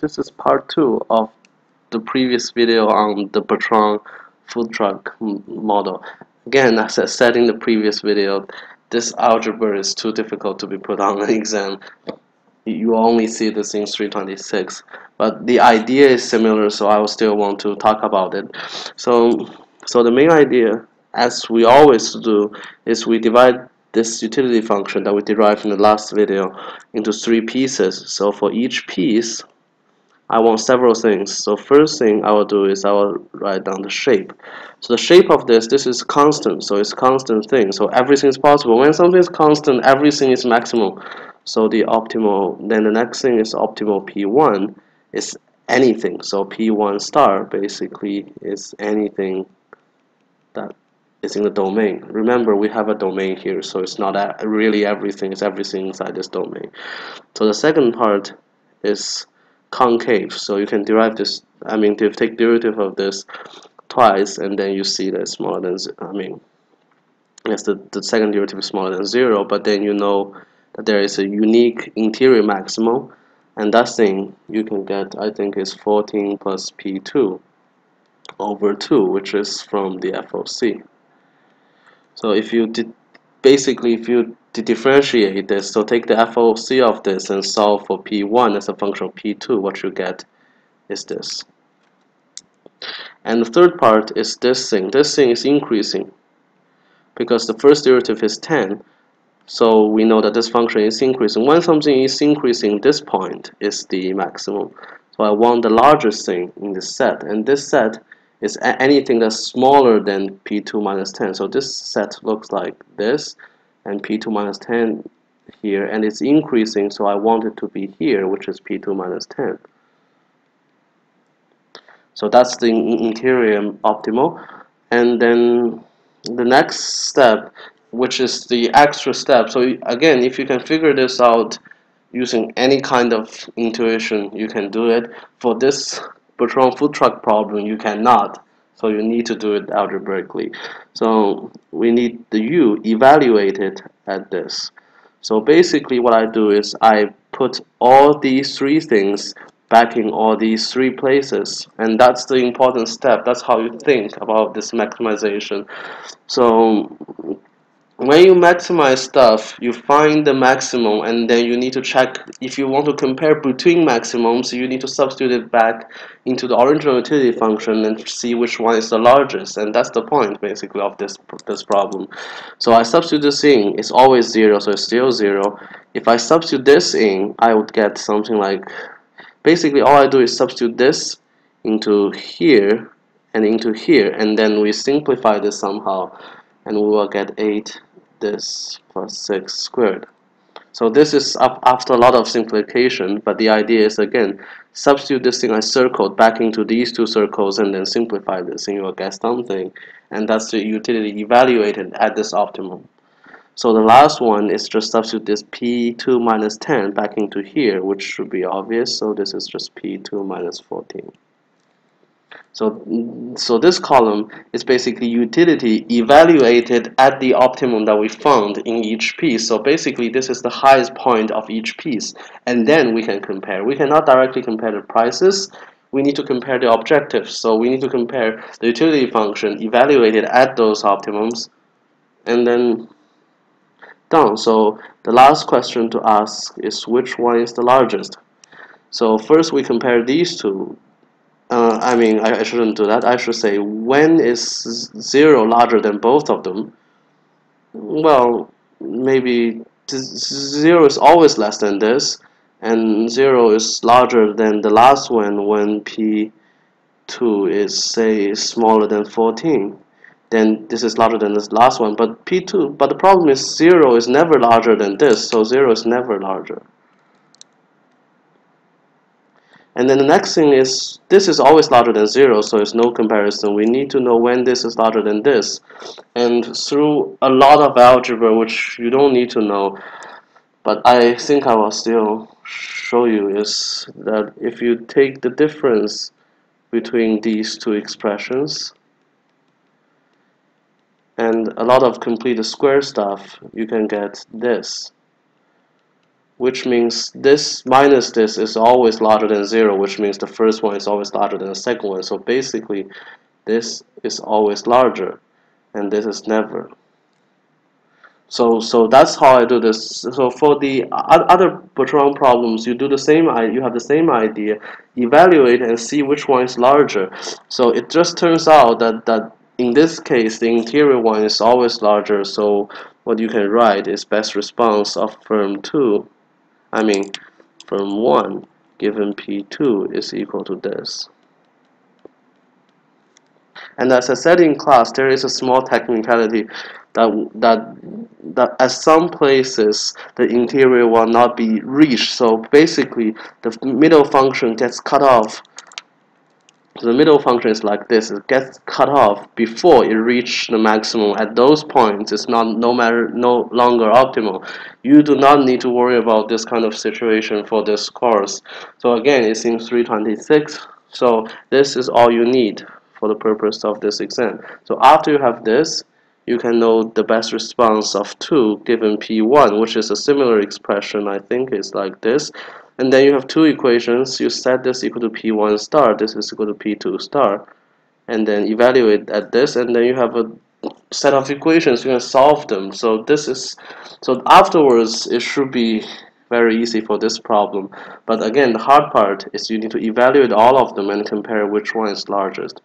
This is part 2 of the previous video on the Patron food truck model. Again, as I said in the previous video, this algebra is too difficult to be put on an exam. You only see this in 326, but the idea is similar, so I will still want to talk about it. So the main idea, as we always do, is we divide this utility function that we derived in the last video into 3 pieces. So for each piece, I want several things. So first thing I will do is I will write down the shape. So the shape of this is constant, so it's constant thing. So everything is possible. When something is constant, everything is maximum. So the optimal, then the next thing is optimal P1 is anything. So P1 star basically is anything that is in the domain. Remember, we have a domain here, so it's not really everything, it's everything inside this domain. So the second part is concave, so you can derive this, to take derivative of this twice, and then you see that it's smaller than, yes, the second derivative is smaller than 0, but then you know that there is a unique interior maximum, and that thing you can get, I think, is 14 plus P2 over 2, which is from the FOC. So if you differentiate this, so take the FOC of this and solve for P1 as a function of P2, what you get is this. And the third part is this thing. This thing is increasing because the first derivative is 10. So we know that this function is increasing. When something is increasing, this point is the maximum. So I want the largest thing in this set, and this set is anything that's smaller than P2 minus 10. So this set looks like this, and P2 minus 10 here, and it's increasing, so I want it to be here, which is P2 minus 10. So that's the interior optimal. And then the next step, which is the extra step. So again, if you can figure this out using any kind of intuition, you can do it. For this Patron food truck problem, you cannot. So you need to do it algebraically. So we need the U evaluated at this. So basically what I do is I put all these 3 things back in all these 3 places, and that's the important step. That's how you think about this maximization. So when you maximize stuff, you find the maximum, and then you need to check if you want to compare between maximums. You need to substitute it back into the original utility function and see which one is the largest, and that's the point basically of this problem. So I substitute this in, it's always 0, so it's still 0. If I substitute this in, I would get something like, basically all I do is substitute this into here and into here, and then we simplify this somehow, and we will get 8 this plus 6 squared. So this is up after a lot of simplification, but the idea is, again, substitute this thing I circled back into these 2 circles and then simplify this, and you will get something, and that's the utility evaluated at this optimum. So the last one is just substitute this P2 minus 10 back into here, which should be obvious, so this is just P2 minus 14. So this column is basically utility evaluated at the optimum that we found in each piece. So basically this is the highest point of each piece, and then we can compare. We cannot directly compare the prices. We need to compare the objectives. So we need to compare the utility function evaluated at those optimums, and then done. So the last question to ask is which one is the largest. So first we compare these two. I shouldn't do that. I should say, when is 0 larger than both of them? Well, maybe 0 is always less than this, and 0 is larger than the last one when P2 is, say, smaller than 14. Then this is larger than this last one, but P2, but the problem is 0 is never larger than this, so 0 is never larger. And then the next thing is, this is always larger than 0, so it's no comparison. We need to know when this is larger than this. And through a lot of algebra, which you don't need to know, but I think I will still show you, is that if you take the difference between these 2 expressions and a lot of complete square stuff, you can get this. which means this minus this is always larger than 0, which means the first one is always larger than the second one. So basically, this is always larger, and this is never. So that's how I do this. So for the other Bertrand problems, you do the same. You have the same idea, evaluate and see which one is larger. So it just turns out that in this case, the interior one is always larger. So what you can write is best response of firm 2, I mean firm 1 given P2 is equal to this. And as I said in class, there is a small technicality that at some places the interior will not be reached. So basically, the middle function gets cut off. So the middle function is like this: it gets cut off before it reaches the maximum. At those points, it's no longer optimal. You do not need to worry about this kind of situation for this course. So again, it's in 326. So this is all you need for the purpose of this exam. So after you have this, you can know the best response of 2 given P1, which is a similar expression. I think is like this. And then you have two equations. You set this equal to P1 star, this is equal to P2 star, and then evaluate at this, and then you have a set of equations. You can solve them. So afterwards it should be very easy for this problem. But again, the hard part is you need to evaluate all of them and compare which one is largest.